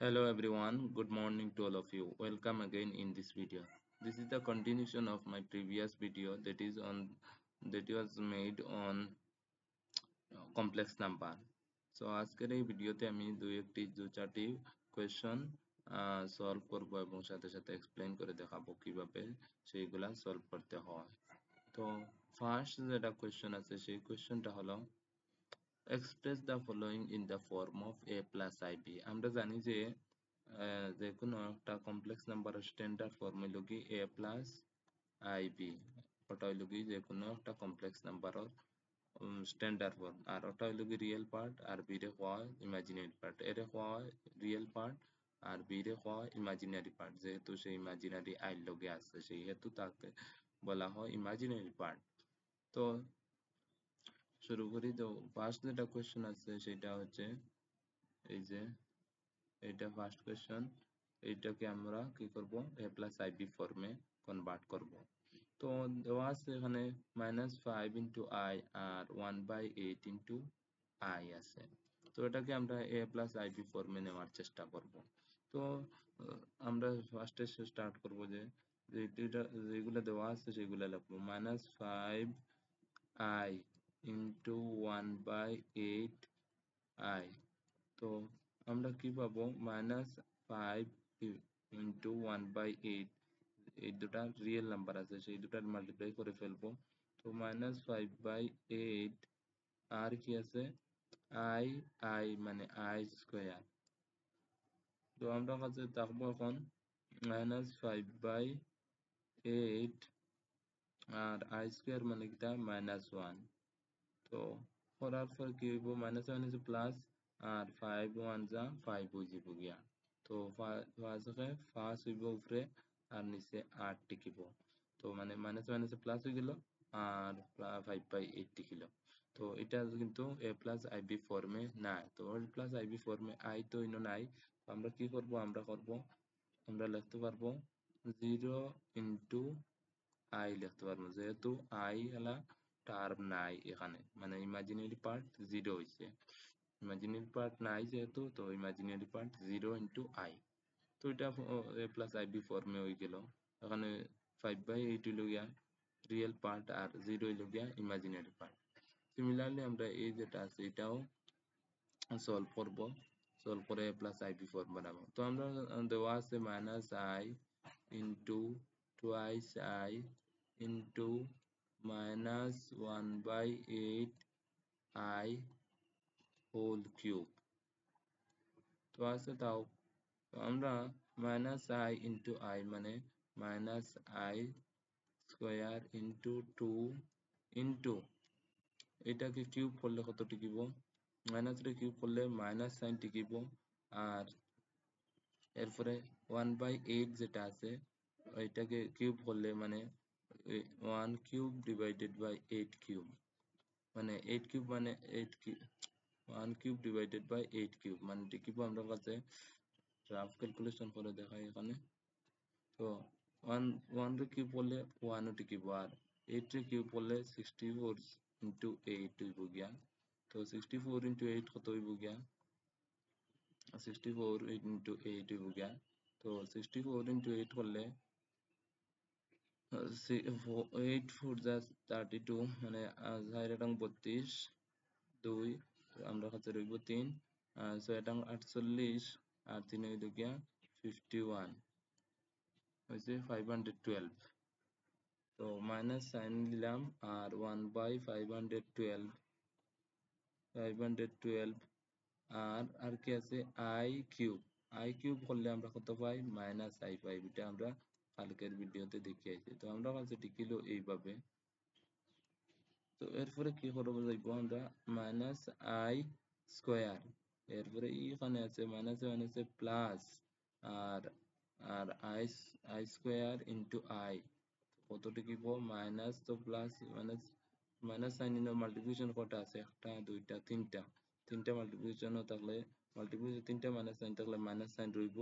Hello everyone, good morning to all of you. Welcome again in this video. This is the continuation of my previous video that was made on complex number. So আজকের এই ভিডিওতে আমি দু চারটি question solve করব এবং সাথে সাথে এক্সপ্লেইন করে দেখাবো কিভাবে সেইগুলা সলভ করতে হয়। তো ফার্স্ট যেটা কোয়েশ্চন আছে সেই কোয়েশ্চনটা হলো express the following in the form of a plus ib আমরা জানি যে যে কোনো একটা কমপ্লেক্স নাম্বারের স্ট্যান্ডার্ড ফর্ম হইল কি a প্লাস আইবি ওটা হইল কি যে কোনো একটা কমপ্লেক্স নাম্বারের স্ট্যান্ডার্ড ফর্ম আর ওটা হইল কি রিয়েল পার্ট আর বি রে হওয়া ইমাজিনারি পার্ট এর হওয়া রিয়েল পার্ট আর বি রে হওয়া ইমাজিনারি পার্ট যেহেতু সেই ইমাজিনারি আইর লগে আছে সেই হেতু তাকে বলা হয় ইমাজিনারি পার্ট। তো শুরু করি। তো ফার্স্ট যেটা কোয়েশ্চেন আছে সেটা হচ্ছে এই যে এটা ফার্স্ট কোয়েশ্চেন, এইটাকে আমরা কি করব a প্লাস আইবি ফর্মে কনভার্ট করব। তো দেওয়া আছে এখানে -5 ইন্টু আই আর 1/8 ইন্টু আই আছে। তো এটাকে আমরা a প্লাস আইবি ফর্মে নেওয়ার চেষ্টা করব। তো আমরা ফার্স্টে স্টার্ট করব যে যেগুলো দেওয়া আছে সেগুলো লিখবো -5 আই ইন্টু 1/8 আই। তো আমরা কি পাবো -5 ইন্টু 1/8, এই দুটা রিয়েল নাম্বার আছে সেই দুটার মাল্টিপ্লাই করে ফেলবো। তো -5/8 আর কি আছে আই, আই মানে আই স্কোয়ার। তো আমরা কাছে থাকবো এখন -5/8 আর আই স্কোয়ার মানে কিটা -1। তো করার পর কি হইব -1 আছে প্লাস আর 5 1 যা 5 হয়ে যাব গিয়া। তো ফার্স্ট হইব উপরে আর নিচে 8 টিকিব। তো মানে -1 আছে প্লাস হয়ে গেল আর 5/8 টিকিল। তো এটা কিন্তু a প্লাস আইবি ফর্মে নাই। তো a প্লাস আইবি ফর্মে আই তো ইনো নাই। তো আমরা কি করব আমরা লিখতে পারবো 0 ইন্টু আই লিখতে পারবো যেহেতু আই হলা টার্ম নাই এখানে, মানে ইমাজিনারি পার্ট 0 হইছে। ইমাজিনারি পার্ট নাই যেহেতু, তো ইমাজিনারি পার্ট 0 ইন্টু আই। তো এটা এ প্লাস আইবি ফর্মে হয়ে গেল। এখানে 5/8 হইল গিয়া রিয়েল পার্ট আর 0 হইল গিয়া ইমাজিনারি পার্ট। সিমিলারলি আমরা এই যেটা আছে এটাও সলভ করব। সলভ করে এ প্লাস আইবি ফর্ম বানাবো। তো আমরা দেওয়া আছে -i into twice i into -1/8 i whole cube. তো আছে তাও। তো আমরা -i ইন্টু আই মানে -i স্কোয়ার ইন্টু 2 ইন্টু এটাকে কিউব করলে কত টিকিব, মাইনাস রে কিউব করলে মাইনাস সাইন টিকিব আর এরপরে 1/8 যেটা আছে এটাকে কিউব করলে মানে 1 কিউব ডিভাইডেড বাই 8 কিউব, মানে 8 কিউব মানে 8 cube 1 cube divided by 8 cube মানে টিকিব আমরা কাছে রাফ ক্যালকুলেশন করে দেখাই এখানে। তো 1 রে কিউব করলে 1 ও টিকিব আর 8 রে কিউব করলে 64 ইন্টু 8 হইব গিয়া। তো 64 ইন্টু 8 কত হইব গিয়া 64 ইন্টু 8 হইব গিয়া। তো 64 ইন্টু 8 করলে 8 4 যা 32 মানে 4 এবং 32 2 আমরা কাছে রইব 3 6 এবং 48 আর 3 হইল গিয়া 51 হইছে 512। তো মাইনাস সাইন নিলাম আর 1/512 আর কি আছে আই কিউব করলে আমরা কত পাই -i পাই। এটা আমরা কালকের ভিডিওতে দেখিয়েছি। তো আমরা কাছে টিকিলো এইভাবে। তো এরপরে কি করব যাইব আমরা -i স্কয়ার, এরপরে এখানে আছে আছে প্লাস আর আর আই স্কয়ার ইন্টু আই কত টিকিব মাইনাস, তো plus minus sign in multiplication কটা আছে একটা দুইটা তিনটা, তিনটা মাল্টিপ্লিকেশন থাকলে মাল্টিপ্লিকেশন তিনটা মাইনাস সাইন থাকলে মাইনাস সাইন রইব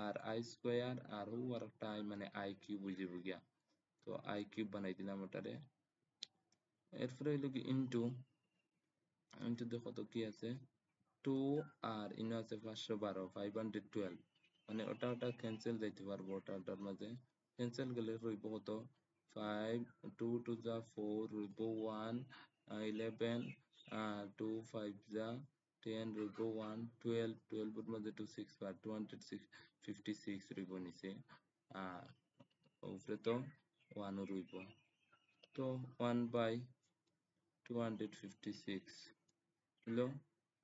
আর আই স্কয়ার আর ও আর একটা আই মানে আই কিউব হয়ে যাব গিয়া। তো আই কিউব বানাই দিলাম ওটারে। এরপরে হইলো কি ইনটু, ইনটু দেখো তো কি আছে টু আর ইনো আছে 512 512 মানে ওটা ওটা ক্যান্সেল যাইতে পারবো ওটার মাঝে ক্যান্সেল গেলে রইব কত 5 2 টু যা 4 রইব 1 11 2 5 যা 10 রইব 1 12 12 এর মধ্যে 2 6 বার 256 রইব নিচে আর উপরে তো 1 রইব তো 1 বাই 256 হলো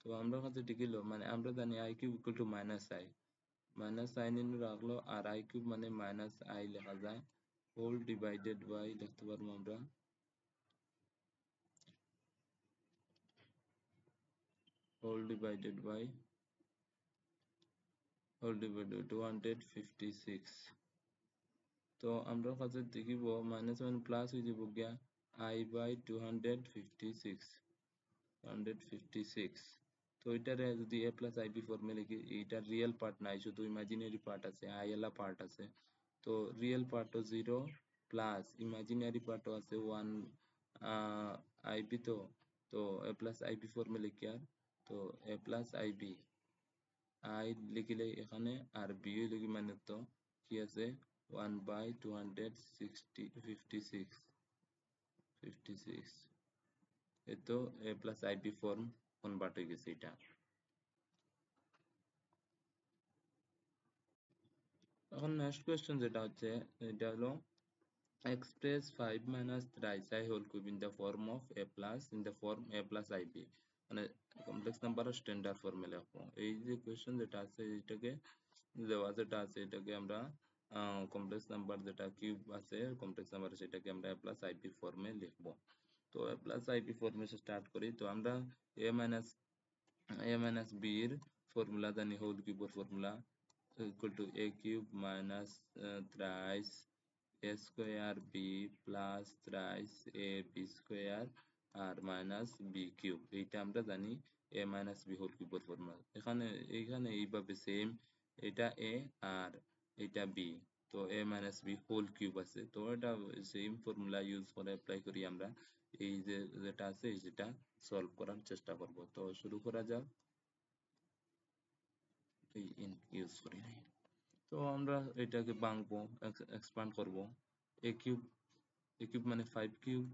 তো আমরা কাছে ঠিক হলো মানে আমরা জানি i cube equal to minus I minus I নিয়ে রাখলো আর আই কিউব মানে মাইনাস আই লেখা যায় হোল ডিভাইডেড বাই লিখতে পারবো আমরা হোল ডিভাইডেড বাই 256 তো আমরা কাছে দেখিব মাইনাস মানে প্লাস হয়ে যাব গিয়া আই বাই 256 তো এটারে যদি a প্লাস আইবি ফর্মে লিখি এটা রিয়েল পার্ট নাই শুধু ইমাজিনারি পার্ট আছে আই এলা পার্ট আছে তো রিয়েল পার্টও 0 প্লাস ইমাজিনারি পার্টও আছে 1 আইবি তো তো a প্লাস আইবি ফর্মে লিখি আর তো a প্লাস আইবি আই লিখিলে এখানে আর বি লিখি মানে তো কি আছে 1 বাই 256 এতো a plus i b form convert হয়ে গেছে এটা এখন নেক্সট কোয়েশ্চেন যেটা হচ্ছে এটা হলো express 5 minus thrice I whole cube in the form of a plus in the form a plus ib মানে কমপ্লেক্স নাম্বার স্ট্যান্ডার্ড ফর্মে লিখবো এই যে কোয়েশ্চেন যেটা আছে এটাকে দেওয়া যেটা আছে এটাকে আমরা কমপ্লেক্স নাম্বার যেটা কিউব আছে কমপ্লেক্স নাম্বার সেটাকে আমরা a plus ib ফর্মে লিখবো তো a plus ib ফর্মে স্টার্ট করি তো আমরা a minus b এর ফর্মুলা জানি হোল কিউবের formula equal to a cube minus thrice a square b plus thrice a b square আর মাইনাস বি কিউব এইটা আমরা জানি a মাইনাস বি হোল কিউবের ফর্মুলা এখানে এইভাবে সেম এটা a আর এটা b তো a minus b whole cube আছে তো এটা সেম ফর্মুলা ইউজ করে অ্যাপ্লাই করি আমরা এই যে যেটা আছে এই যেটা সলভ করার চেষ্টা করব তো শুরু করা যাক এই ইউজ করি তো আমরা এটাকে ভাঙবো এক্সপ্যান্ড করব এ কিউব মানে 5 কিউব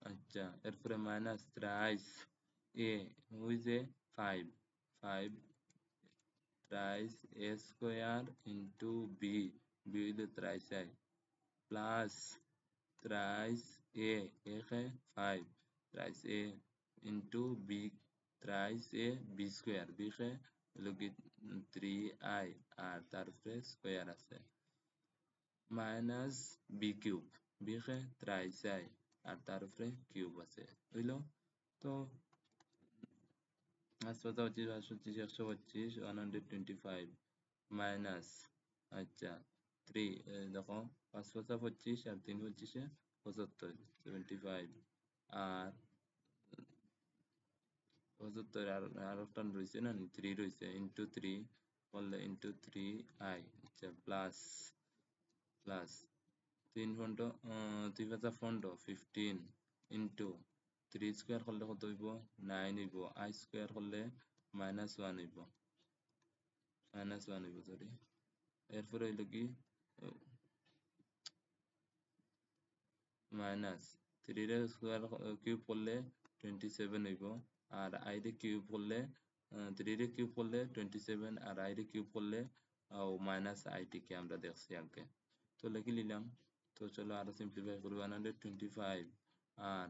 আচ্ছা এরপরে মাইনাস থ্রাইস এ ওই যে 5 5 thrice a square into b b হইলে thrice i plus thrice a একে 5 thrice a into b thrice a b square b কে লগি 3i আর তারপরে স্কয়ার আছে মাইনাস বি কিউব বি কে থ্রাইস আই আর তার উপরে কিউব আছে বুঝলো তো আসপাতা 125 125 মাইনাস আচ্ছা 3 দেখো 5 আর 3 25 75 আর 75 আর একটা রয়েছে না 3 রয়েছে ইন্টু 3 করলে ইন্টু 3i আচ্ছা প্লাস 3 পনেরো 15 ইন্টু 3 স্কোয়ার করলে কত হইব 9 হইব আই স্কোয়ার করলে -1 হইব সরি এরপরে হইল কি মাইনাস 3 রে স্কোয়ার কিউব করলে 27 হইব আর আই রে কিউব করলে 3 রে কিউব করলে 27 আর আই রে কিউব করলে মাইনাস আইটি কে আমরা দেখছি আগে তো লিখে নিলাম তো চলো আরো সিম্পলিফাই করি 125 আর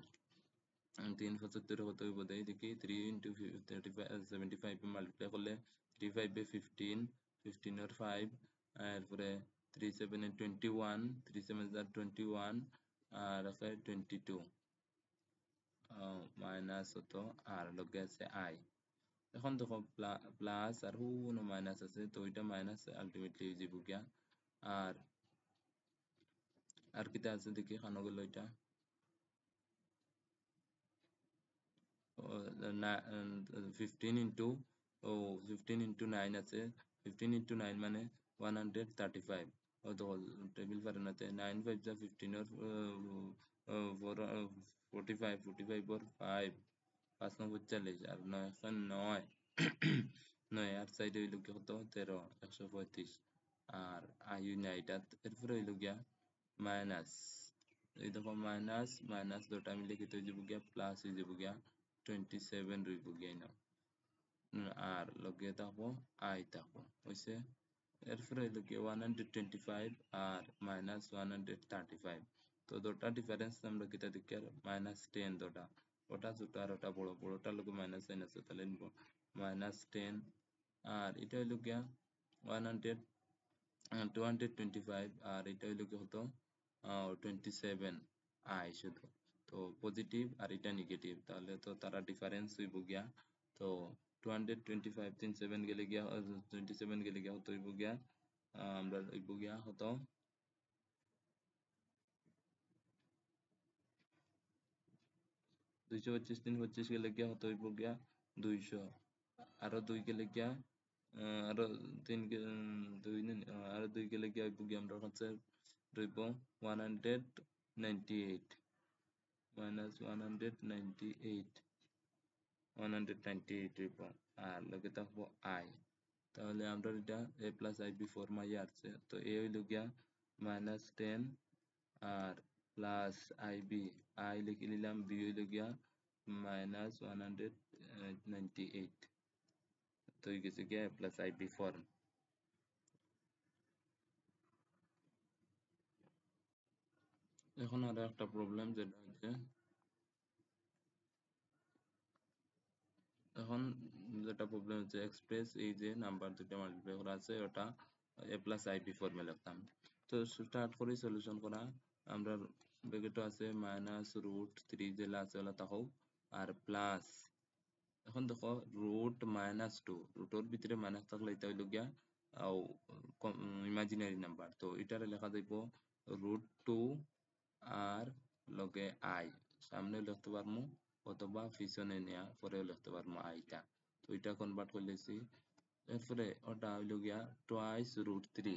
3 75 কত হইব দেখি 3 ইন্টু 75 মাল্টিপ্লাই করলে 3 5 15 15 এর 5 এরপরে 3 7 এ 21 3 7 আর 21 আর আছে 22 মাইনাস হতো আর লগে আছে আই এখন দেখো প্লাস আর হুনো মাইনাস আছে তো ওইটা মাইনাস আলটিমেটলি যাব গিয়া আর আর কিটা আছে দেখি খানো গেল এটা 15 ইন্টু 15 ইন্টু 9 আছে 15 ইন্টু 9 মানে 135 ও তো টেবিল পারে না 9 5 15 এর 45 45 ওর 5 5 9 45 আর 9 9 9 আর সাইডে হইল কি কত 13 135 আর আয়ু না এটা এরপরে হইল গিয়া মাইনাস এই দেখো মাইনাস মাইনাস দুটা মিলে কি হয়ে যাব গিয়া প্লাস হয়ে যাব গিয়া 27 রইব গিয়া না আর লগে থাকবো আই থাকবো হইছে এরপরে হইল কি 125 আর মাইনাস 135 তো দুটা ডিফারেন্স আমরা কিটা দেখি আর মাইনাস 10 দুটা ওটা ছোট আর ওটা বড় বড়টার লগে মাইনাস সাইন আছে তাহলে নিব মাইনাস 10 আর এটা হইল গিয়া 100 225 আর এটা হইল কি হতো 27 আই শুধু তো পজিটিভ আর এটা নেগেটিভ তাহলে তো তারা ডিফারেন্স হইব গিয়া তো 225 37 গেলে গিয়া 27 গেলে গিয়া হতো হইব গিয়া আমরা হইব গিয়া হতো 225 325 গেলে গিয়া হতো হইব গিয়া 200 আরো 2 গেলে গিয়া আরো 3 2 আরো 2 গেলে গিয়া হইব গিয়া আমরা কাছে রইব 198 minus 198 198 রইব আর লগে থাকবো I তাহলে আমরা এটা a plus ib ফর্মাই আসছে তো a হইল গিয়া minus 10 আর প্লাস ib I লিখে নিলাম b হইল গিয়া minus 198 তো হয়ে গেছে গিয়া a plus ib ফর্ম এখন আরো একটা প্রবলেম যেটা হচ্ছে এখন যেটা প্রবলেম হচ্ছে এক্সপ্রেস এই যে নাম্বার দুটো মাল্টিপ্লাই করা আছে ওটা a প্লাস আইপি ফর্মে লিখতাম তো স্টার্ট করি সলিউশন করা আমরা ব্র্যাকেটে আছে মাইনাস রুট 3 যেটা আছে ওটা তাহো আর প্লাস এখন দেখো রুট মাইনাস 2 রুটের ভিতরে মাইনাস থাকলে এটা হইল গিয়া আও ইমাজিনারি নাম্বার তো এটারে লেখা যাইব রুট 2 আর লগে আই সামনে লিখতে পারমু অথবা পিছনে নেয়া পরেও লিখতে পারমু আইটা তো এটা কনভার্ট করলেছি এরপরে ওটা হইল গিয়া টোয়াইস রুট 3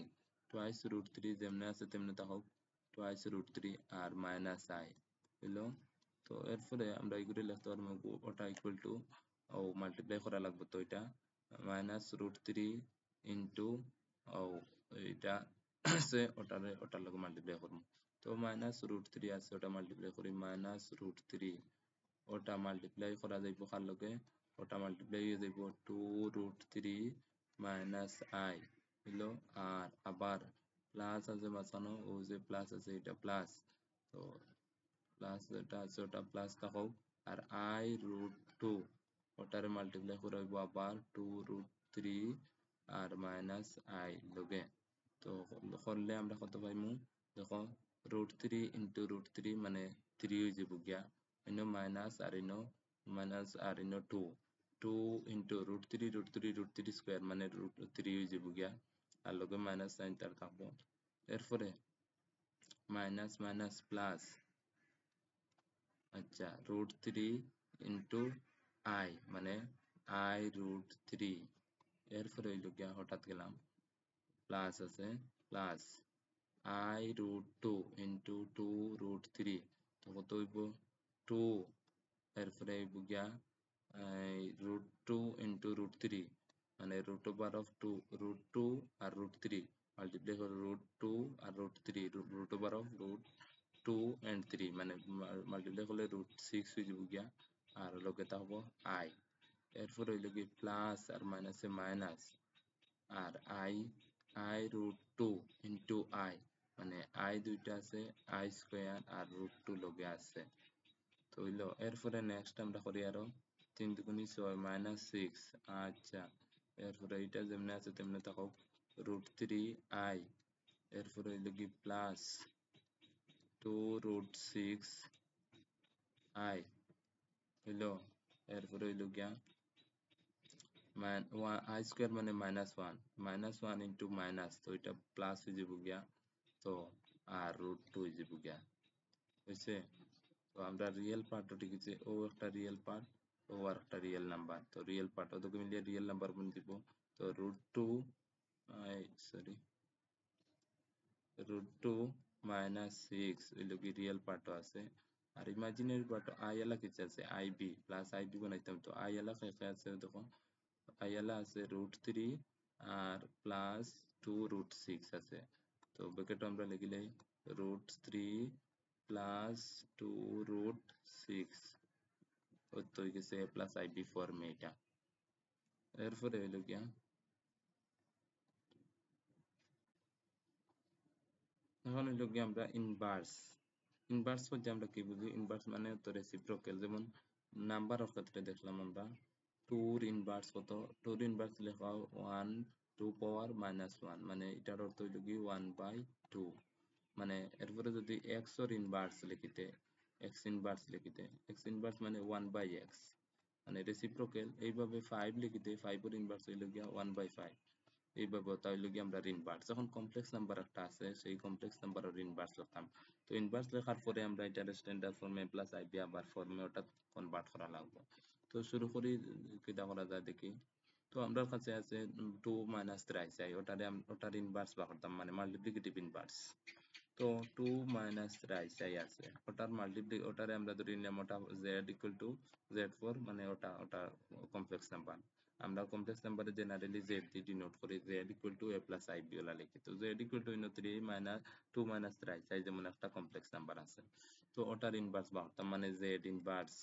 টোয়াইস রুট 3 যেমনে আছে তেমনি তা হোক টোয়াইস রুট 3 আর মাইনাস আই হইলো তো এরপরে আমরা এগুলি লিখতে পারবো ওটা ইকুয়াল টু ও মাল্টিপ্লাই করা লাগবে তো এটা মাইনাস রুট 3 ইন্টু ও এটা আছে ওটার লগে মাল্টিপ্লাই করবো তো মাইনাস রুট 3 আছে ওটা মাল্টিপ্লাই করি মাইনাস রুট 3 ওটা মাল্টিপ্লাই করা যাইব কার লগে ওটা মাল্টিপ্লাই হয়ে যাইব 2 রুট 3 মাইনাস আই হইলো আর আবার প্লাস আছে বাঁচানো ও যে প্লাস আছে এটা প্লাস তো প্লাস যেটা আছে ওটা প্লাস থাকুক আর আই রুট 2 ওটারে মাল্টিপ্লাই করে হইব আবার 2 রুট 3 আর মাইনাস আই লগে তো করলে আমরা কত পাইমু দেখো রুট 3 ইন্টু রুট 3 মানে 3 হয়ে যাব গিয়া ইনো মাইনাস আর ইনো মাইনাস আর ইনো 2 2 ইন্টু রুট 3 স্কোয়ার মানে রুট 3 হয়ে যাব গিয়া আর লগে মাইনাস সাইন তার থাকবো এরপরে মাইনাস মাইনাস প্লাস আচ্ছা রুট 3 ইন্টু আই মানে আই রুট 3 এরপরে হইল গিয়া হঠাৎ গেলাম প্লাস আছে plus I root 2 into 2 root 3 তো কত হইব 2 এরপরে হইব গিয়া root 2 into root 3 মানে root over of 2 root 2 আর root 3 মাল্টিপ্লাই করে root 2 আর root 3 root over of root 2 and 3 মানে মাল্টিপ্লাই করলে root 6 হয়ে যাব গিয়া আর লগে তা হবো I এরপর হইল কি প্লাস আর মাইনাসে minus R I root 2 into I মানে I দুইটা আছে I স্কয়ার আর root 2 লগে আছে তো হইলো এরপরে নেক্সট আমরা করি আরো 3 দুগুণী 6 মাইনাস 6 আচ্ছা এরপরে এটা যেমনে আছে তেমনে থাকুক root 3 I এরপরে হইলো কি প্লাস 2 root 6 I হইলো এরপরে হইলো গিয়া I স্কয়ার মানে মাইনাস 1 ইন্টু মাইনাস তো এটা প্লাস হয়ে যাব গিয়া তো আর রুট 2 হয়ে যাব গিয়া হইছে তো আমরা রিয়েল পার্ট লিখেছি ও একটা রিয়েল পার্ট ও আর একটা রিয়েল নাম্বার তো রিয়েল পার্ট ওদেরকে মিলিয়ে রিয়েল নাম্বার বলে দিব তো রুট 2 সরি রুট 2 মাইনাস 6 এগুলো কি রিয়েল পার্টও আছে আর ইমাজিনারি পার্ট আই এলা কিছু আছে আইবি প্লাস আইবি বানাইতাম তো আই এলা কে আছে দেখো আই এলা আছে √3 আর প্লাস 2√6 আছে তো ব্র্যাকেট আমরা লিখিলে √3 প্লাস 2√6 তো হয়ে গেছে a প্লাস আইবি ফর্মে এটা এরপরে হইল গিয়া এখন হইল গিয়ে আমরা ইনভার্স ইনভার্স বলতে আমরা কি বুঝি ইনভার্স মানে তো রেসিপ্রোকাল যেমন নাম্বার অফ ক্ষেত্রে দেখলাম আমরা টুর ইনভার্স কত টুর ইনভার্স লেখা 1 2 পাওয়ার -1 মানে এটার অর্থ হইল কি 1/2 মানে এরপরে যদি এক্স এর ইনভার্স লিখিতে এক্স ইনভার্স মানে 1/x মানে রেসিপ্রোকাল এইভাবে 5 লিখিতে 5 এর ইনভার্স হইল গিয়া 1/5 এইভাবে তাই লগে আমরা ইনভার্স যখন কমপ্লেক্স নাম্বার একটা আছে সেই কমপ্লেক্স নাম্বারের ইনভার্স লিখতাম তো ইনভার্স লেখার পরে আমরা এটা স্ট্যান্ডার্ড ফর্মে প্লাস আইবি আবার ফর্মে ওটা কনভার্ট করা লাগবে তো শুরু করি কিটা করা যায় দেখি তো আমার কাছে আছে 2 - 3 চাই ওটার ইনভার্স বার করতাম মানে মাল্টিপ্লিকেটিভ ইনভার্স তো 2 - 3 চাই আছে ওটারে আমরা ধরে নিলাম ওটা z = z4 মানে ওটা কমপ্লেক্স নাম্বার আমরা কমপ্লেক্স নাম্বারে জেনারেলি z দিয়ে ডিনোট করি z = a plus ib OLA লিখি তো z = 3 - 2 - 3 চাই যেমন একটা কমপ্লেক্স নাম্বার আছে তো ওটার ইনভার্স বানাতাম মানে z inverse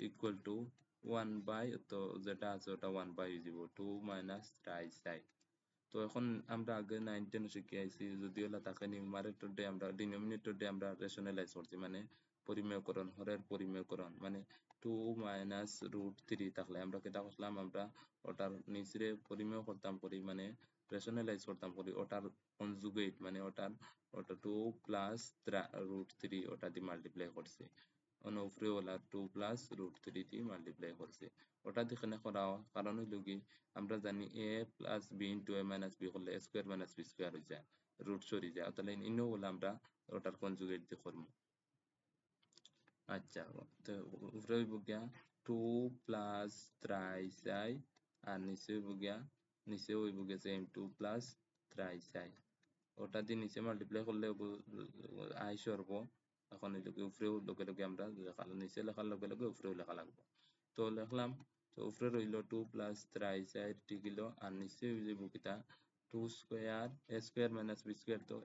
equal to 1 by তো যেটা আছে ওটা 1 বাই 2 - 3 চাই তো এখন আমরা আগে 9 10 শিখে আইছি যদি ওলা তাকে নিউমারেটর দিয়ে আমরা ডিনোমিনেটর দিয়ে আমরা রেশনালাইজ করছি মানে পরিমেয়করণ হরের পরিমেয়করণ মানে 2 - √3 থাকলে আমরা কেটা করলাম আমরা ওটার নিচরে পরিমেয় করতাম করি মানে রেশনালাইজ করতাম করি ওটার কনজুগেট মানে ওটা 2 প্লাস √3 ওটা দিয়ে মাল্টিপ্লাই করছি অন উপরে ওলা 2 প্লাস √3 দিয়ে মাল্টিপ্লাই করছি ওটা যেখানে করা হয় কারণ হইল কি আমরা জানি a plus b into a minus b করলে a square minus b square হয়ে যায় রুট সরি যায় তাহলে ইনো বলে আমরা ওটার কনজুগেট দিয়ে করবো আচ্ছা তো উপরে হইব গিয়া 2 প্লাস 3 চাই আর নিচে হইব গিয়া সেম 2 প্লাস 3 চাই ওটা দিয়ে নিচে মাল্টিপ্লাই করলে আই সরব এখন এটাকে উপরেও লগে লগে আমরা নিচে লেখার লগে লগে উপরেও লেখা লাগবে তো লিখলাম তো উপরে রইল 2 প্লাস 3 চাই টিকিল আর নিচে হয়ে যাব কিটা 2 square a square minus b square তো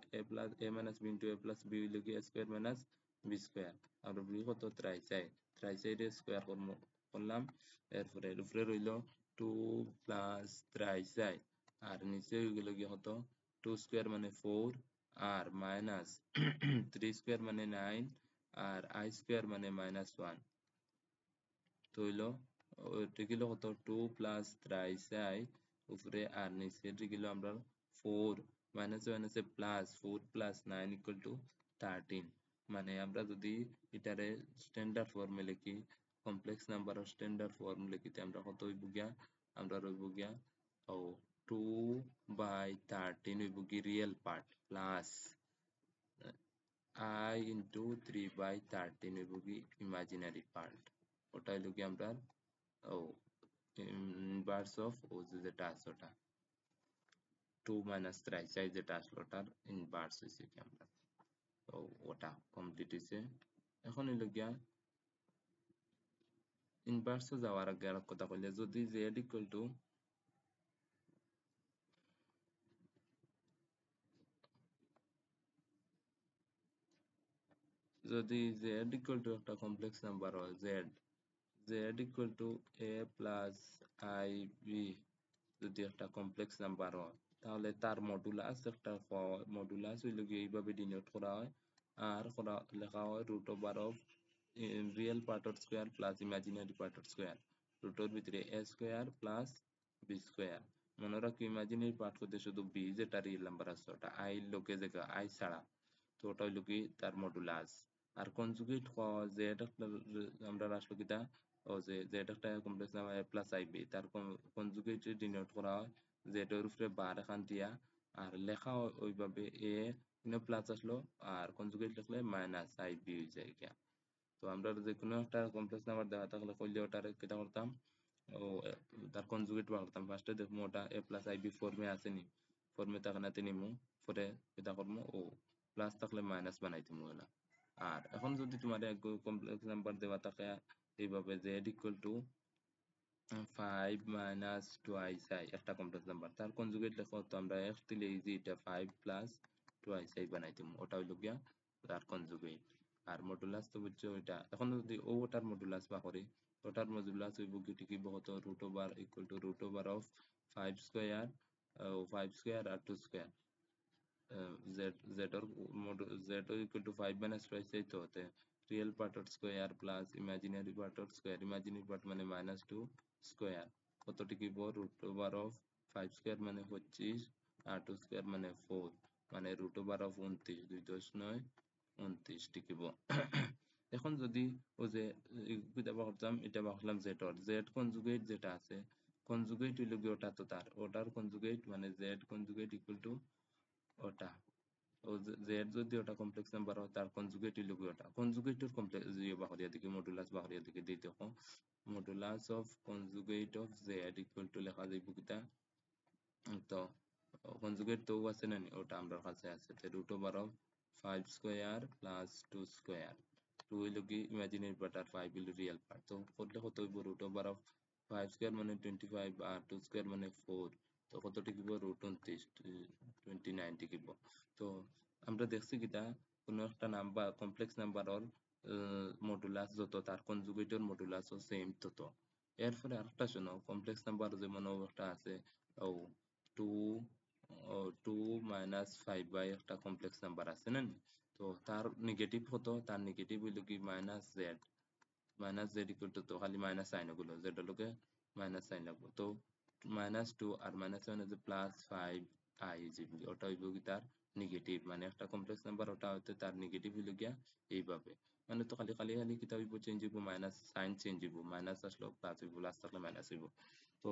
a মাইনাস b into a plus b হইল কি a square minus b square আর b কত 3 চাই 3 চাই এর স্কয়ার করলাম এরপরে উপরে রইল 2 প্লাস 3 চাই আর নিচে হয়ে গেল কি হতো 2 স্কয়ার মানে 4 আর মাইনাস 3 স্কয়ার মানে 9 আর i স্কয়ার মানে -1 তো হইলো ওইটা গেল কত 2 প্লাস 3 চাই উপরে আর নিচে গেল আমরা 4 মাইনাস মাইনাসে প্লাস 4 প্লাস 9 ইকুয়াল টু 13 মানে আমরা যদি এটারে স্ট্যান্ডার্ড ফর্মে লিখি complex number of standard form লিখিতে আমরা কত হইব গিয়া আমরা রইব গিয়া ও 2/13 হইব কি real part plus I into 3/13 হইব কি ইমাজিনারি পার্ট ওটা হইল কি আমরা ও ইনভার্স অফ ও যেটা আছে ওটা 2 - 3 চাই যেটা আসলো ওটার ইনভার্স হয়েছে কি আমরা তো ওটা কমপ্লিট হয়েছে এখন হইল গিয়া ইনভার্সে যাওয়ার আগে আর কথা কইলে যদি z ইকুয়াল টু যদি z ইকুয়াল টু একটা কমপ্লেক্স নাম্বার হয় z equal to a plus ib যদি একটা কমপ্লেক্স নাম্বার হয় তাহলে তার মডুলাস একটা মডুলাস হইলে গিয়ে এইভাবে ডিনোট করা হয় আর লেখা হয় √ওভার অফ রিয়েল পার্টের স্কয়ার প্লাস ইমাজিনারি পার্টের স্কয়ার রুটের ভিতরে a square plus b square মনে রাখো ইমাজিনারি পার্ট করতে শুধু b যেটা রিয়েল নাম্বার আছে ওটা i লোকে জায়গা i ছাড়া তো ওটা হইলো কি তার মডুলাস আর কনজুগেট যেটা আমরা আসলো কিটা ও যেটা একটা complex number a plus ib তার কনজুগেট ডিনোট করা হয় যেটার উপরে বার এখান দিয়া আর লেখা ওইভাবে a প্লাস আসলো আর কনজুগেট লিখলে মাইনাস ib হয়ে যায় গিয়া তো আমরা যে কোনো একটা কমপ্লেক্স নাম্বার দেওয়া থাকলে কইলে ওটার কেটা করতাম ও তার কনজুগেট বার করতাম ফার্স্টে দেখবো ওটা a প্লাস ib ফর্মে আছে নি ফর্মে থাকা নাতে নিমু পরে কেটা করবো ও প্লাস থাকলে মাইনাস বানাই দিমু ওলা আর এখন যদি তোমার এক কমপ্লেক্স নাম্বার দেওয়া থাকে এইভাবে z equal to 5 minus twice I একটা কমপ্লেক্স নাম্বার তার কনজুগেট লেখো তো আমরা x দিলে ইজি এটা 5 প্লাস টুয়াইস আই বানাই দিম ওটা হইল গিয়া তার কনজুগেট আর মডুলাস তো বুঝছো এটা এখন যদি ওটার মডুলাস বা করি ওটার মডুলাস হইব কি ঠিকই বহুত root over equal to root over of 5 square 5 square আর 2 square z or z equal to 5 minus twice এই তো হতে real part or square plus imaginary part or square imaginary part মানে minus 2 square কতটি কি root over of 5 square মানে 25 আর 2 square মানে 4 মানে root over of 29 2 দশ 9 29 টিকিব এখন যদি ও যে এটা ভাবতাম এটা ভাবলাম z or z conjugate যেটা আছে conjugate হইল কি ওটা তো তার ওটার conjugate মানে z conjugate equal to ওটা ও জেড যদি ওটা কমপ্লেক্স নাম্বার হয় তার কনজুগেট হইল কি ওটা কনজুগেটর কমপ্লেক্স ইয়ে বাহরিয়া দিকে মডুলাস বাহরিয়া দিকে দিতে দেখো modulus of conjugate of Z equal two লেখা যাইব কিতা তো কনজুগেট তো আছে না ওটা আমরা কাছে আছে তো root over of 5 square plus 2 square 2 হইল কি ইমাজিনারি পার্ট আর 5 হইল রিয়েল পার্ট তো করলে কত হইব রুট ওভার অফ 5 স্কয়ার মানে 25 আর 2 স্কয়ার মানে 4 তো কত টিকিব রুট 29 29 টিকিব তো আমরা দেখছি কিটা কোনো একটা নাম্বার কমপ্লেক্স নাম্বারর মডুলাস যত তার কনজুগেটর মডুলাসও সেম তত এরপরে আরেকটা শোনো কমপ্লেক্স নাম্বার যেমন একটা আছে ও 2 2 মাইনাস 5 বাই একটা কমপ্লেক্স নাম্বার আছে না তো তার নেগেটিভ হতো তার নেগেটিভ হইল কি মাইনাস জেড ইকুয়াল টু তো খালি মাইনাস সাইন ওগুলো জেড লোকে মাইনাস সাইন লাগবো তো -2 আর -1 যে +5 i যেগুলি ওটা হইব কি তার নেগেটিভ মানে একটা কমপ্লেক্স নাম্বার ওটা হইতে তার নেগেটিভ হইল গিয়া এইভাবে মানে তো খালি খালি খালি কিতা হইব চেঞ্জ হইব মাইনাস সাইন চেঞ্জ হইব মাইনাস আসলো প্লাস হইব প্লাস থাকলে মাইনাস হইব তো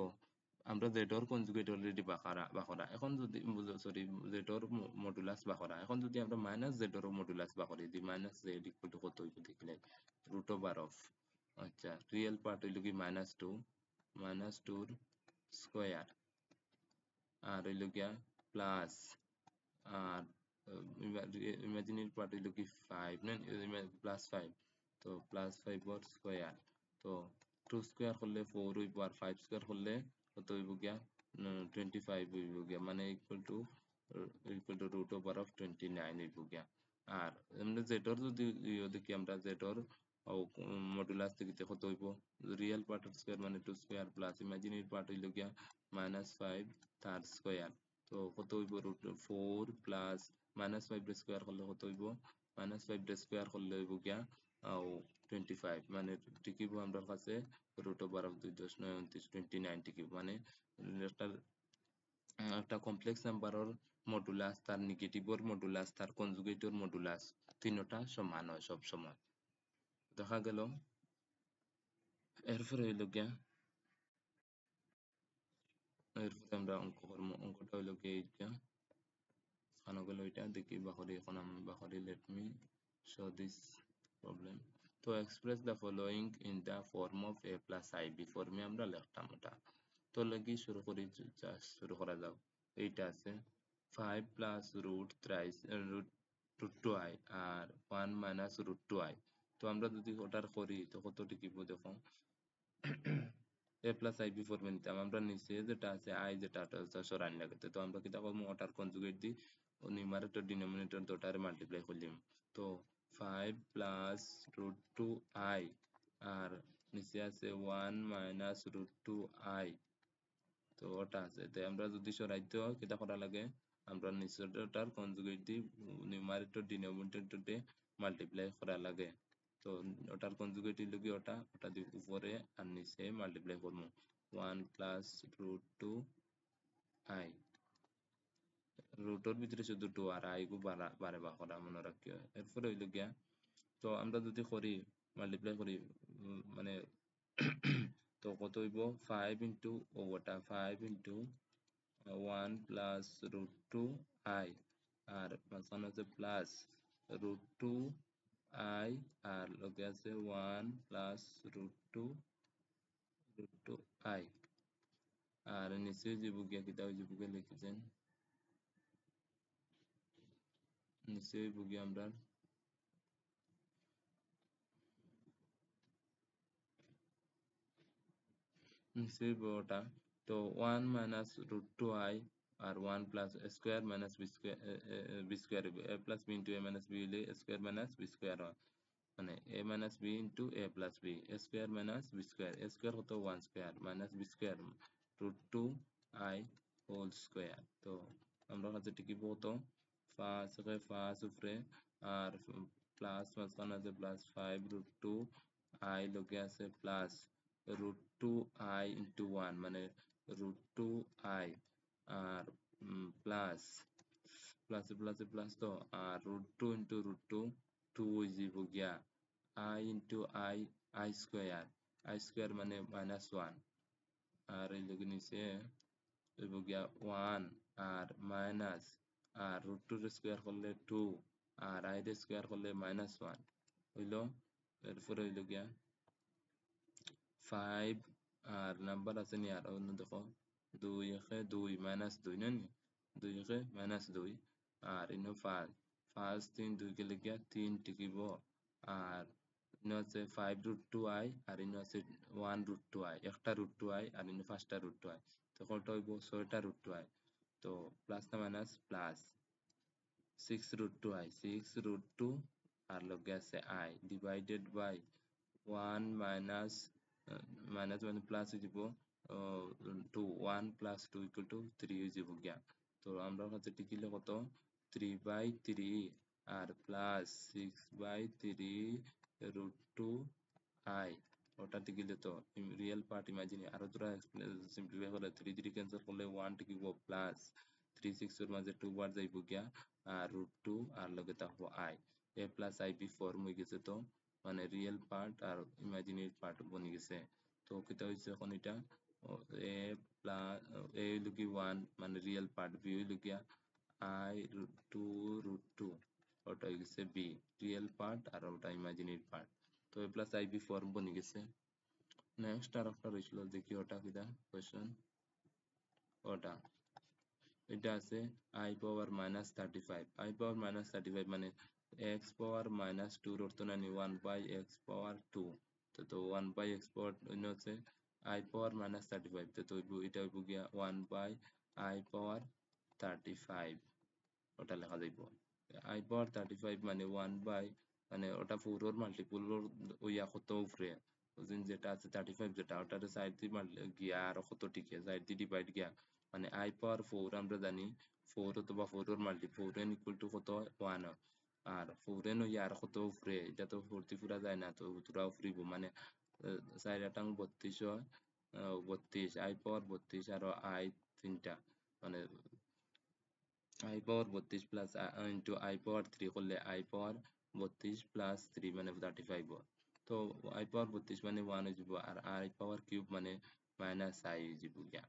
আমরা জেডর কনজুগেট অলরেডি বাখরা এখন যদি সরি জেডর মডুলাস বাখরা এখন যদি আমরা মাইনাস জেডর মডুলাস বাখরি দি মাইনাস জেড ইকুয়াল টু কত হইব দেখলে রুট ওভার অফ আচ্ছা রিয়েল পার্ট হইল কি -2 -2 স্কয়ার আর হইল গিয়া প্লাস আর ইমাজিনারি পার্ট হইল কি 5 না +5 তো +5 ওর স্কয়ার তো 2 স্কয়ার করলে 4 হইব আর 5 স্কয়ার করলে কত হইব গিয়া 25 হইব গিয়া মানে equal to root over of 29 হইব গিয়া আর এমনি জেডর যদি দেখি আমরা জেডর মডুলাস দেখিতে কত হইব রিয়েল পার্ট স্কয়ার মানে 2 স্কয়ার প্লাস ইমাজিনারি পার্ট হইল গিয়া -5 তার স্কয়ার তো কত হইব রুট 4 প্লাস -5 রে স্কয়ার করলে কত হইব -5 রে স্কয়ার করলে হইব গিয়া 25 মানে টিকিব আমরা কাছে রুট ওভার অফ 2 দশ 9 29 29 টিকিব মানে একটা একটা কমপ্লেক্স নাম্বারর মডুলাস তার নেগেটিভর মডুলাস তার কনজুগেটর মডুলাস তিনটা সমান হয় সব সময় দেখা গেল এরপরে হইল গিয়া এরপরে আমরা অঙ্ক করবো অঙ্কটা হইল গিয়া এইটা খানো গেল এটা দেখি বাহরি এখন আমি বাহরি let me show this problem to express the following in the form of a plus ib ফর্মে আমরা লিখতাম ওটা তো লাগি শুরু করি শুরু করা যাও এইটা আছে 5 plus root thrice root two i আর 1 মাইনাস রুট টু আই তো আমরা যদি ওটার করি তো কত টিকিব দেখো a প্লাস আই বি ফর্মে নিতাম আমরা নিচে যেটা আছে আই যেটা সরান লাগাতে তো আমরা কিতা করবো ওটার কনজুগেট দি নিউমারেটর ডিনোমিনেটর দুটারে মাল্টিপ্লাই করলাম তো 5 প্লাস রুট টু আই আর নিচে আছে 1 মাইনাস রুট টু আই তো ওটা আছে তো আমরা যদি সরাইতে হয় কিতা করা লাগে আমরা নিচেরটার কনজুগেট দি নিউমারেটর ডিনোমিনেটর দিয়ে মাল্টিপ্লাই করা লাগে তো ওটার কনজুগেট হইল কি ওটা ওটা দিয়ে উপরে আর নিচে মাল্টিপ্লাই করবো 1 প্লাস রুট টু আই রুটর ভিতরে শুধু 2 আর আই গু বারে বা করা মনে রাখিও এরপরে হইল গিয়া তো আমরা যদি করি মাল্টিপ্লাই করি মানে তো কত হইব 5 ইন্টু ওটা 5 into 1 plus root two i আর মাঝখানে হচ্ছে প্লাস রুট টু আই আর লগে আছে 1 প্লাস রুট টু আই আর নিচে যে বুকিয়া কিতা ওই যে বুকে লিখেছেন নিচে বুকিয়া আমরা নিচে ওটা তো 1 মাইনাস রুট টু আই আর 1 plus square minus b square a plus b into a minus b হলে স্কোয়ার মাইনাস বি স্কোয়ার হয় মানে a minus b into a plus b a square minus b square a square হতো 1 square minus b square root 2 I whole square তো আমরা কাছে কি হতো first উপরে আর প্লাস মাঝখানে আছে প্লাস 5 root 2 I লগে আছে প্লাস root 2 I into 1 মানে root 2 I আর প্লাস প্লাস তো আর root 2 into root 2 2 হয়ে যাব গিয়া I into I square মানে minus 1 আর এই লগে নিচে হইব গিয়া 1 আর মাইনাস আর root 2 এর স্কোয়ার করলে 2 আর I এর স্কোয়ার করলে minus 1 হইলো এরপরে হইলো গিয়া 5 আর নাম্বার আছে নি আর অন্য দেখো 2 একে 2 মাইনাস 2 না নি 2 একে মাইনাস 2 আর ইনো 5 5 3 2 কে লিখিয়া 3 টিকিব আর ইনো আছে 5 root 2 I আর ইনো আছে 1 root 2 I একটা root 2 I আর ইনো 5টা root 2 I তো কত হইব 6টা root 2 I তো প্লাস না minus plus 6 root 2 I 6 root 2 আর লগে আছে I divided by 1 minus minus মানে প্লাস হয়ে যাব 2 1 প্লাস 2 ইকুয়াল টু 3 হয়ে যাব গিয়া তো আমরা কাছে টিকিলে কত 3 বাই 3 আর প্লাস 6 বাই 3 root 2 I ওটা টিকিলে তো রিয়েল পার্ট ইমাজিন আরো তোরা সিম্পলিফাই করলে 3 3 ক্যান্সেল করলে 1 টিকিব প্লাস 3 6 এর মাঝে 2 বার যাইব গিয়া আর root 2 আর লগে থাকবো I a plus IB form হয়ে গেছে তো মানে রিয়েল পার্ট আর ইমাজিনারি পার্ট বনে গেছে তো কিটা হইছে এখন এটা এ প্লাস এ হইলো কি 1 মানে রিয়েল পার্ট বি হইলো গিয়া I root 2 root 2 ওটা হয়ে গেছে বি রিয়েল পার্ট আর ওটা ইমাজিনারি পার্ট তো এ প্লাস আইবি ফর্ম বনে গেছে নেক্সট আর একটা রইছিল দেখি ওটা কিটা কোশ্চেন ওটা এটা আছে I power minus 35 I power minus 35 মানে x পাওয়ার মাইনাস 2 এর অর্থ নানি 1 বাই x পাওয়ার 2 তো 1 বাই x পাওয়ার অন্য হচ্ছে I পাওয়ার মাইনাস 35 তো এটা হইব গিয়া 1 বাই I পাওয়ার 35 ওটা লেখা যাইব I পাওয়ার 35 মানে 1 বাই মানে ওটা 4 এর মাল্টিপল ওইয়া কত উপরে ওদিন যেটা আছে 35 যেটা ওটার সাইড দিয়ে গিয়া আর কত টিকে সাইড দিয়ে ডিভাইড গিয়া মানে I পাওয়ার 4 আমরা জানি 4 অথবা 4 এর মাল্টি 4n ইকুয়াল টু কত 1 আর 4n ওইয়া আর কত উপরে এটা তো 40 পুরা যায় না তো পুরা উপরিব মানে 4 আটাং 32 হয় 32 I পাওয়ার 32 আর I তিনটা মানে I power 32 plus into I পাওয়ার 3 করলে I পাওয়ার 32 প্লাস 3 মানে 35 হয় তো I পাওয়ার 32 মানে 1 হয়ে যাব আর I পাওয়ার কিউব মানে মাইনাস I হয়ে যাব গিয়া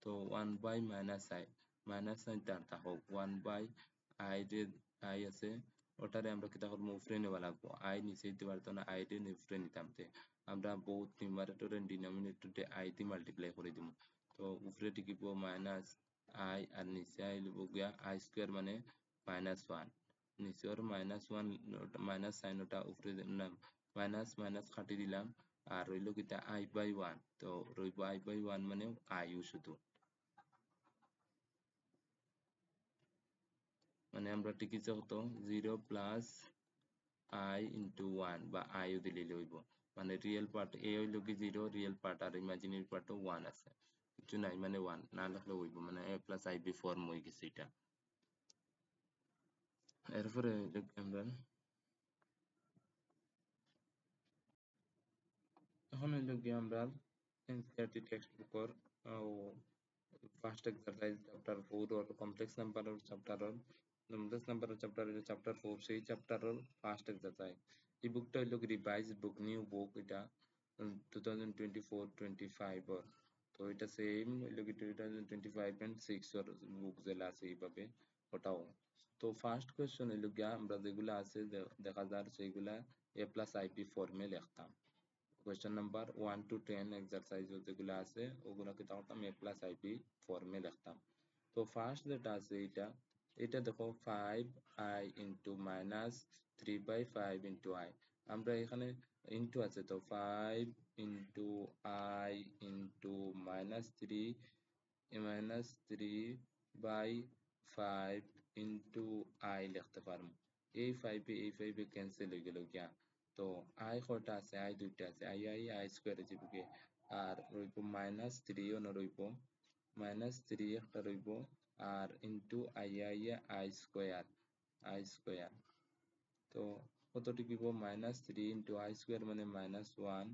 তো 1 বাই মাইনাস I তার থাকুক 1 বাই I রে I আছে ওটারে আমরা কিতা করবো উপরে নেওয়া লাগবো I নিচে দিতে পারতো না I রে উপরে নিতাম তে আমরা বহুত নিউমারেটর এন্ড ডিনোমিনেটর দিয়ে I দিয়ে মাল্টিপ্লাই করে দিব তো উপরে টিকিব মাইনাস I আর নিচে আইব গিয়া I স্কোয়ার মানে মাইনাস 1 নিচে ওর মাইনাস 1 মাইনাস সাইন ওটা উপরে মাইনাস মাইনাস কাটি দিলাম আর রইল কিটা I বাই 1 তো রইব I বাই 1 মানে I শুধু মানে আমরা টিকিছে হতো 0 প্লাস I ইন্টু 1 বা I ও দিলে হইব মানে রিয়েল পার্ট এ হইল কি 0 রিয়েল পার্ট আর ইমাজিনারি পার্টও 1 আছে কিছু নাই মানে 1 না লিখলে হইব মানে a প্লাস IB ফর্ম হয়ে গেছে এটা এরপরে আমরা এখন হইল গিয়ে আমরা এনসিইআরটি টেক্সট বুকর ফার্স্ট এক্সারসাইজ চ্যাপ্টার 4 और কমপ্লেক্স নাম্বারের চ্যাপ্টার চ্যাপ্টার 4 সেই চ্যাপ্টারের ফার্স্ট এক্সারসাইজ এই বুকটা হইল রিভাইজ বুক নিউ বুক এটা 2024-25 ওর তো এটা সেম হইল কি 2025 এন্ড 6 ওর বুক যেলা আছে এইভাবে ওটাও তো ফার্স্ট কোয়েশ্চন হইল গিয়া আমরা যেগুলা আছে দেখা যার সেইগুলা a প্লাস আইপি ফর্মে লিখতাম কোয়েশ্চন নাম্বার 1 to 10 এক্সারসাইজ যেগুলো আছে ওগুলোকে তাহলে a প্লাস আইপি ফর্মে লিখতাম তো ফার্স্ট যেটা আছে এটা দেখো 5 I into minus 3 by 5 into I আমরা এখানে ইনটু আছে, তো 5 into I into -3 by 5 into I লিখতে পারবো। এই 5 ক্যান্সেল হয়ে গেল গিয়া। তো I কয়টা আছে? I দুইটা আছে, I স্কোয়ারে যাবে গিয়ে। আর রইব -3 ও রইব, -3 একটা রইব, আর ইনটু I স্কোয়ার। তো কতটি দিব? -3 ইনটু I স্কোয়ার মানে -1,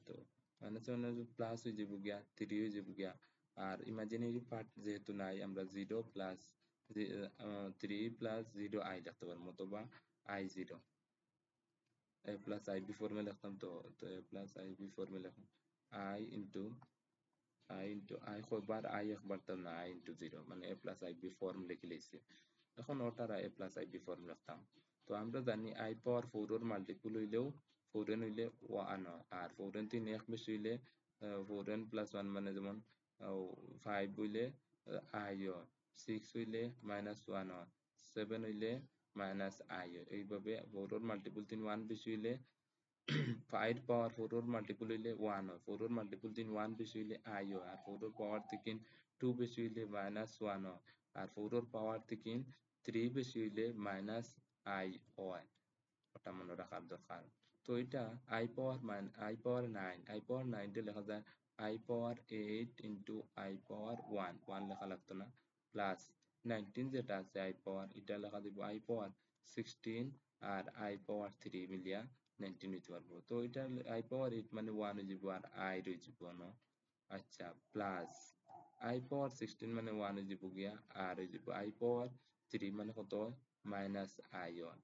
তো -1 প্লাস হয়ে যাব গিয়া, 3 হয়ে যাব গিয়া। আর ইমাজিনারি পার্ট যেহেতু নাই, আমরা 0 প্লাস 3 প্লাস 0 I লিখতে পারবো, অথবা I0 a প্লাস IB ফর্মে লিখতাম। তো a প্লাস IB ফর্মে লিখুন I কয়বার? I একবার, তো না, I ইন্টু 0 মানে a প্লাস IB ফর্ম লিখে লিখছি। এখন ওটার a প্লাস IB ফর্ম লিখতাম। তো আমরা জানি I পাওয়ার 4 এর মাল্টিপুল হইলেও 4n হইলে 1 হয়, আর 4n তিন এক বেশি হইলে 4n প্লাস 1 মানে যেমন 5 হইলে I হয়, 6 হইলে -1 হয়, 7 হইলে -I হয়। এইভাবে 4 এর মাল্টিপুল তিন 1 বেশি হইলে 5 পাওয়ার 4 এর মাল্টিপুল হইলে 1 হয়, 4 এর মাল্টিপুল তিন 1 বেশি হইলে I হয়, আর 4 এর পাওয়ার থেকে 2 বেশি হইলে -1 হয়, আর 4 এর পাওয়ার থেকে 3 বেশি হইলে -I হয়। ওটা মনে রাখার দরকার। তো এটা I পাওয়ার 9, I পাওয়ার 9 টা লেখা যায় I পাওয়ার 8 ইন্টু I পাওয়ার 1 লেখা লাগতো না, প্লাস 19 যেটা আছে I পাওয়ার, এটা লেখা দিব I পাওয়ার 16, আর I পাওয়ার 3 মিলিয়া 19 হইতে পারবো। তো এটা I পাওয়ার 8 মানে 1 হয়ে যাব, আর I রয়ে যাব না। আচ্ছা, প্লাস I পাওয়ার 16 মানে 1 হয়ে যাব গিয়া, আর হয়ে যাব I পাওয়ার 3 মানে কত হয়? -I1।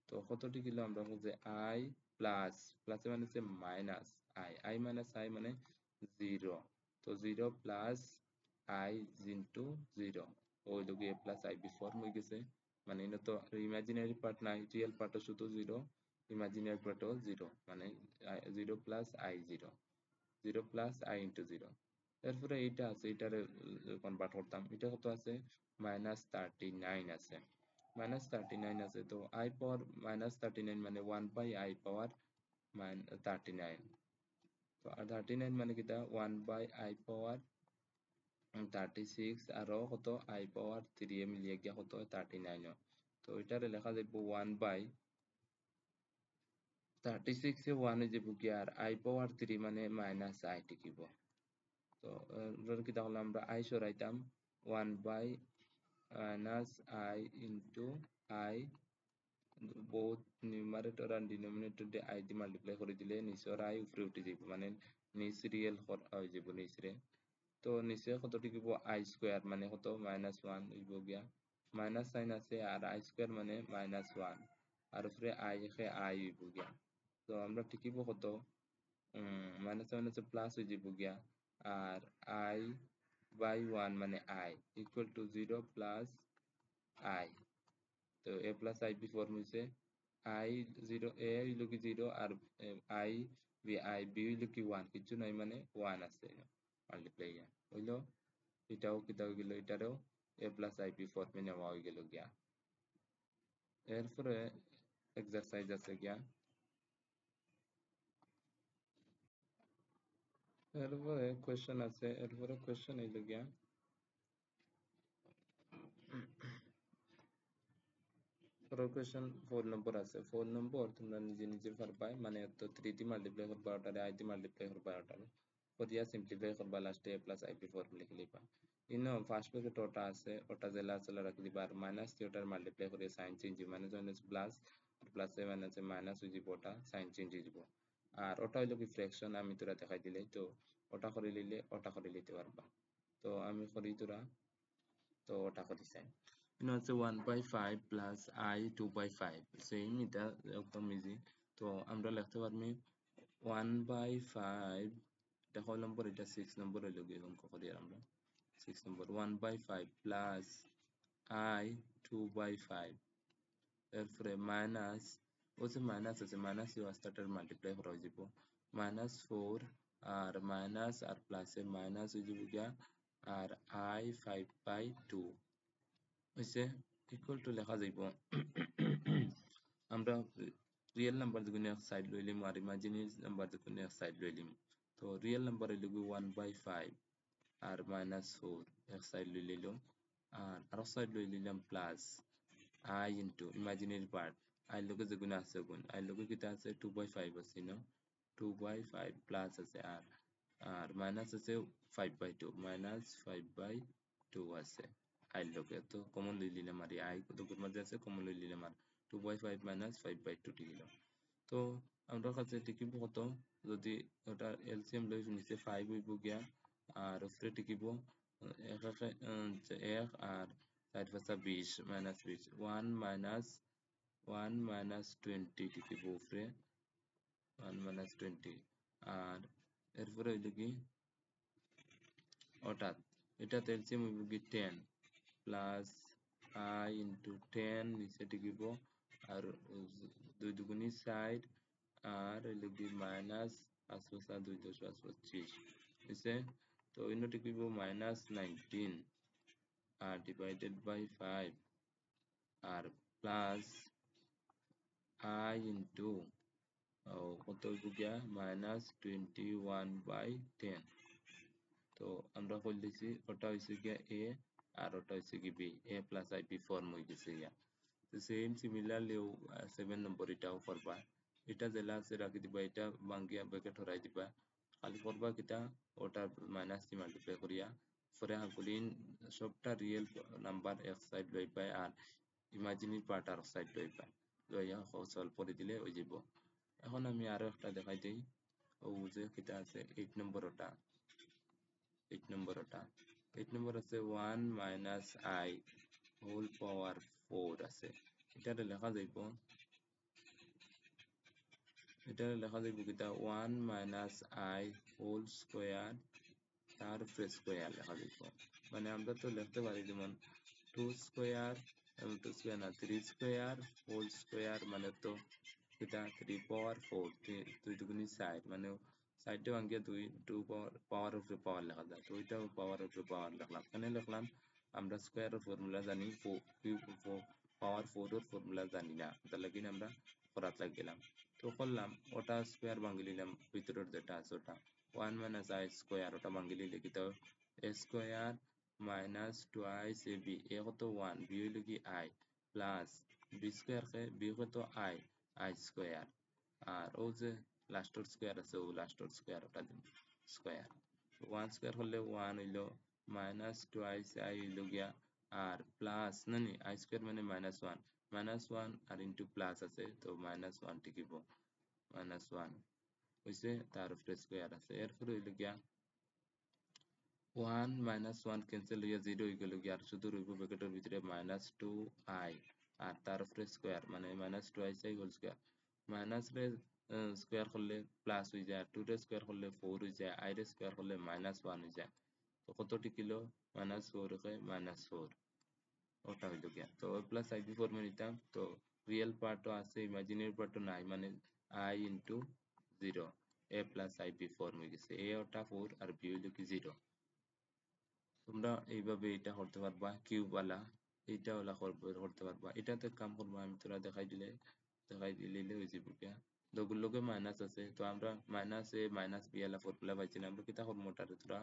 তো কতটি কিলো আমরা যে I প্লাস, প্লাসে মানে হচ্ছে মাইনাস I মাইনাস I মানে 0। তো 0 প্লাস I ইন্টু 0 ওই লোক a প্লাস IB ফর্ম হয়ে গেছে। মানে এটা তো ইমাজিনারি পার্ট নাই, রিয়েল পার্টও শুধু 0, ইমাজিনারি পার্টও 0, মানে 0 plus I0, 0 plus I into 0। এরপরে এইটা আছে, এটারে কনভার্ট করতাম। এটা কত আছে? -39 আছে, -39 আছে। তো I পাওয়ার -39 মানে 1 বাই I পাওয়ার 39। তো 39 মানে কিটা? 1 বাই I পাওয়ার 36, আরো কত? I পাওয়ার 3 এ মিলিয়ে গিয়া কত হয়? 39 হয়। তো এটারে লেখা যাইব 1 বাই 36 এ 1 হয়ে যাব কি, আর I পাওয়ার 3 মানে -I টিকিব। তো ধর কি, তাহলে আমরা I সরাইতাম, 1 by -I into I, both numerator and denominator দিয়ে I দিয়ে মাল্টিপ্লাই করে দিলে নিচের I উপরে উঠে যাব, মানে নিচ রিয়েল হয়ে যাব নিচরে। তো নিচে কত লিখব? I স্কোয়ার মানে কত? -1 হইব গিয়া, মাইনাস সাইন আছে, আর I স্কোয়ার মানে -1, আর উপরে I এখে I হইব গিয়া। তো আমরা টিকিব কত? মাইনাস মাইনাসে প্লাস হয়ে যাব গিয়া, আর I বাই 1 মানে I equal to 0 plus I। তো a প্লাস IB ফর্ম হইছে I 0, a হইল কি 0, আর I B হইল কি 1, কিছু নাই মানে 1 আছে মাল্টিপ্লাই হইল। এটাও কিতা হয়ে গেল, এটারও a প্লাস IB ফর্মে নেওয়া হয়ে গেল গিয়া। এরপরে এক্সারসাইজ আছে গিয়া, এরপরে কোয়েশ্চেন আছে, এরপরে কোয়েশ্চেন হইল গিয়া কোয়েশ্চেন 4 নম্বর আছে। 4 নম্বর তোমরা নিজে নিজে পারবাই, মানে তো 3 দিয়ে মাল্টিপ্লাই করবা, ওটারে I দিয়ে মাল্টিপ্লাই করবা, ওটারে করিয়া সিম্পলিফাই করবা, লাস্টে a প্লাস IB ফর্ম লিখে লিখবা। ইনো ফার্স্ট ব্র্যাকেট ওটা আছে, ওটা জেলা চলা রাখি দিবা, আর মাইনাস দিয়ে ওটার মাল্টিপ্লাই করিয়া sign change, minus minus plus, আর প্লাসে মাইনাসে মাইনাস হয়ে যাব, ওটা সাইন চেঞ্জ হয়ে যাব। আর ওটা হইলো কি ফ্র্যাকশন, আমি তোরা দেখাই দিলেই তো ওটা করে নিলে ওটা করে নিতে পারবা। তো আমি করি তোরা, তো ওটা করি চাই। You know, it's a 1 by 5 plus I 2 by 5, same, এটা একদম ইজি। তো আমরা লিখতে পারবি 1 by 5, এটা কয় নম্বর? এটা 6 নম্বর হইল গিয়ে অঙ্ক করি আর আমরা 6 নম্বর, 1 by 5 প্লাস I 2 by 5, এরপরে মাইনাস, ওই মাইনাস আছে, মাইনাস ইউ আস্তাটার মাল্টিপ্লাই করা হয়ে যাব, -4, আর মাইনাস আর প্লাসে মাইনাস হয়ে যাব গিয়া, আর I 5 by 2 হইছে ইকুয়াল টু লেখা যাইব আমরা রিয়েল নাম্বার যখন এক সাইড লইলিম আর ইমাজিনারি নাম্বার যখন এক সাইড লইলিম তো রিয়েল নাম্বার হইল 1/5 আর -4 এক সাইড লই লইলাম আর আরেক সাইড লই লইলাম plus I into imaginary part I লগে যেগুলো আছে গুণ I লগে কিটা আছে 2/5 আছে না 2/5 প্লাস আছে আর মাইনাস আছে 5/2 -5/2 আছে I লগে তো কমন লই নিলাম আর I কত গুণ মাঝে আছে কমন লই নিলাম আর 2/5 -5/2 লিখলাম তো আমরা কাছে টিকিব কত যদি ওটা এলসিএম লই নিচে 5 হইব গিয়া আর উপরে টিকিব এক আর 4 5 20 -20 1 -20 টিকিব উপরে 1 -20 আর এরপরে হইল কি অর্থাৎ এটাতে এলসিএম হইব কি 10 প্লাস I ইন্টু 10 নিচে টিকিব আর 2 দুগুণী 4 আর হইল কি মাইনাস 5 2 10 25 হইছে তো ইনো টিকিব -19 আর ডিভাইডেড বাই 5 আর প্লাস I ইন্টু কত হইব গিয়া -21/10 তো আমরা কই দিছি ওটা হইছে গিয়া a আর ওটা হইছে কি b a plus ib form হয়ে গেছে গিয়া তো সেম সিমিলারলি 7 নম্বর এটাও করবা এটা জেলা আছে রাখি দিবা এটা ভাঙ্গিয়া ব্র্যাকেট হরাই দিবা খালি করবা কিটা ওটা মাইনাস দিয়ে মাল্টিপ্লাই করিয়া পরে হাগুলিন সবটা রিয়েল নাম্বার এক সাইড লইবা আর ইমাজিনারি পার্ট আর সাইড লইবা লইয়া সলভ করে দিলে হয়ে যাব এখন আমি আরো একটা দেখাই দেই ও যে কিটা আছে 8 নম্বর ওটা 8 নম্বর ওটা 8 নম্বর আছে 1 মাইনাস I হোল পাওয়ার 4 আছে এটা লেখা যাইব কিটা 1 মাইনাস I হোল স্কয়ার তার স্কয়ার লেখা যাইব মানে আমরা তো লিখতে পারি যেমন 2 স্কয়ার 2 স্কয়ার না 3 স্কয়ার হোল স্কয়ার মানে তো এটা 3 পাওয়ার 4 2 দুগুণী 4 মানে সাইডে ভাঙিয়ে 2 পাওয়ার উপরে পাওয়ার লেখা যায় তো ওইটাও পাওয়ার উপরে পাওয়ার লিখলাম কেন লিখলাম আমরা স্কয়ারের ফর্মুলা জানি পাওয়ার 4 এর ফর্মুলা জানি না তার লাগি আমরা করাত লাগিলাম তো করলাম ওটা স্কয়ার ভাঙি নিলাম ভিতরের যেটা আছে ওটা 1 মাইনাস I স্কয়ার ওটা ভাঙি নিলে কি তো a square minus 2 a b a কত 1 b হইল কি I plus b square K b কত I স্কয়ার আর ও যে লাস্টের স্কয়ার আছে ও লাস্টের স্কয়ার ওটা দিন স্কয়ার 1 স্কয়ার হলে 1 হইল মাইনাস 2 I হইল গিয়া আর প্লাস নানি I স্কয়ার মানে -1 আর ইনটু প্লাস আছে তো -1 টিকিব -1 হইছে তার উপরে স্কয়ার আছে এরপরে হইল গিয়া 1 -1 ক্যান্সেল হইয়া 0 হয়ে গেল গিয়া আর শুধু রইব ব্র্যাকেটের ভিতরে -2I আর তার উপরে স্কয়ার মানে -2I হোল স্কয়ার মাইনাস রে স্কয়ার করলে প্লাস হয়ে যায় 2 রে স্কয়ার করলে 4 হয়ে যায় I রে স্কয়ার করলে -1 হয়ে যায় তো কত টিকিলো -4 কে -4 ওটা হইল গিয়া তো প্লাস আইবি ফর্মে নিতাম তো রিয়েল পার্টও আছে ইমাজিনারি পার্টও নাই মানে I into 0 a plus i b form হয়ে গেছে a ওটা 4 আর b হইল কি 0 তোমরা এইভাবে এটা করতে পারবা কিউব ওয়ালা এইটা ওলা করতে পারবা এটাতে কাম করবা আমি তোরা দেখাই দিলে হয়ে যাবে গিয়া দগুর লগে মাইনাস আছে তো আমরা মাইনাস এ মাইনাস বি এলা ফর্মুলা পাইছি না আমরা কিতা করবো ওটারে তোরা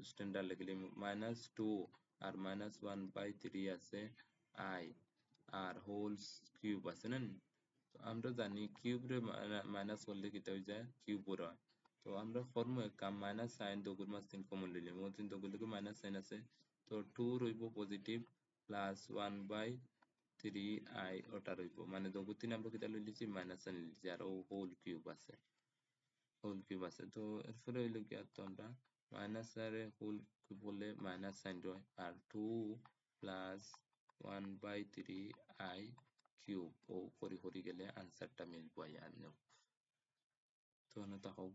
স্ট্যান্ডার্ড লিখলে -2 আর -1/3 আছে I আর হোল কিউব আছে না তো আমরা জানি কিউব রে মাইনাস করলে কিতা হয়ে যায় কিউব হয় তো আমরা করবো এক কাম মাইনাস সাইন দগুর মাস 3 কমন লইলে তিন দগুর লগে মাইনাস সাইন আছে তো 2 রইব পজিটিভ প্লাস 1/3I ওটা রইব মানে দগুর তিন আমরা কিতা লইলিছি মাইনাস সাইন লইলিছি আর ও হোল কিউব আছে তো এরপরে হইলো কি আর তো আমরা মাইনাস আর হোল কিউব বললে মাইনাস সাইন হয় আর 2 প্লাস 1/3I কিউব ও করি গেলে আনসারটা মিলবো আই তো না তাকাও